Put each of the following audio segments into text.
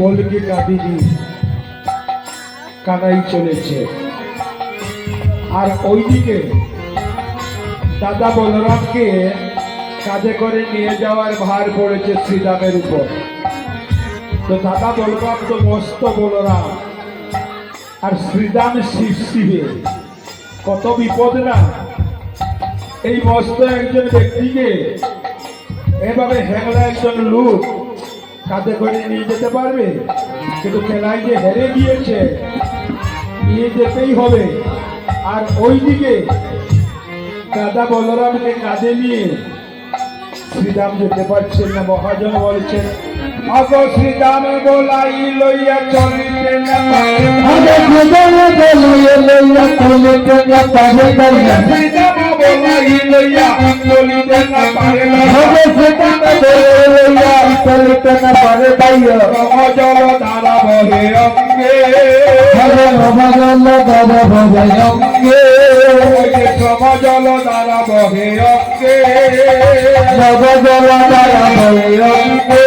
বলকে কাঁদিনি, কানাই চলেছে। আর ওইদিকে দাদা বলরামকে কাঁধে করে নিয়ে যাওয়ার ভার পড়েছে শ্রীরামের উপর। তো দাদা বলরাম তো মস্ত বলরাম, আর শ্রীরাম শিব শিবে, কত বিপদ না। এই মস্ত একজন ব্যক্তিকে এভাবে হ্যাংলা একজন লোক কাঁধে করে নিয়ে যেতে পারবে? কিন্তু খেলায় যে হেরে গিয়েছে, নিয়ে যেতেই হবে। আর ওইদিকে দাদা বলরামকে কাঁধে নিয়ে শ্রীরাম যেতে পারছেন না। মহাজন বলছেন, অগ শ্রীরাম বলাই লইয়া চলিতে না পারে, শ্রীরাম বলাই লইয়া চলিতে না পারে, জল ধারা বহে অঙ্গে, জল ধারা বহে অঙ্গে,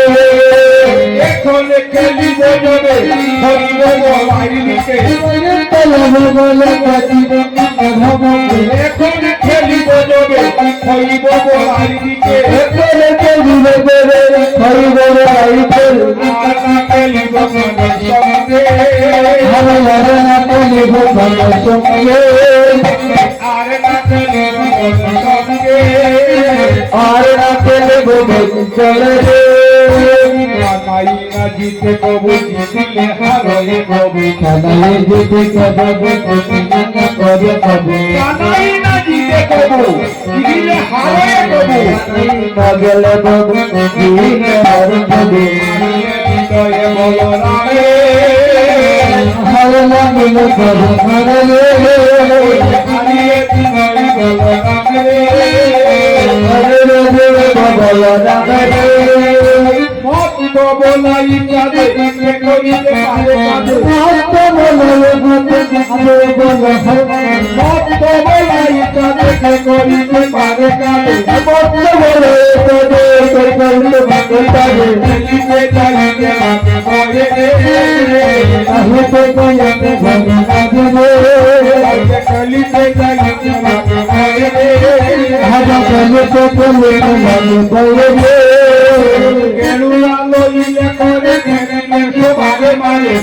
এখন খেলিব যাবে হইব বলাই দিকে, এখন খেলিব যাবে হইব বলাই দিকে, খেলিব সঙ্গে, আর না খেলিব সঙ্গে, আর না খেলিব চলে রে, কানাই না জিতে কবু জিতলে হারয়ে কবু, কানাই জিতে কবু করে কবু, কানাই না জিতে কবু জিতলে হারয়ে কবু, না গেলে কবু জিতলে হারয়ে কবু, হৃদয়ে বলরামে হারে লাগিল কবু হারে রে, হারিয়ে হৃদয়ে বলরামে হারে রে বলরামে রে, বলাই কাঁদে করিতে পারে কাঁদে, ভক্ত বলাই কাঁদে করিতে পারে কাঁদে, ভক্ত বলে করিতে পারে কাঁদে, খেলিতে যাইতে ভাগে ভয়ে, খেলিতে যাইতে ভাগে কেরুলা লইলে করে সবারে মারে।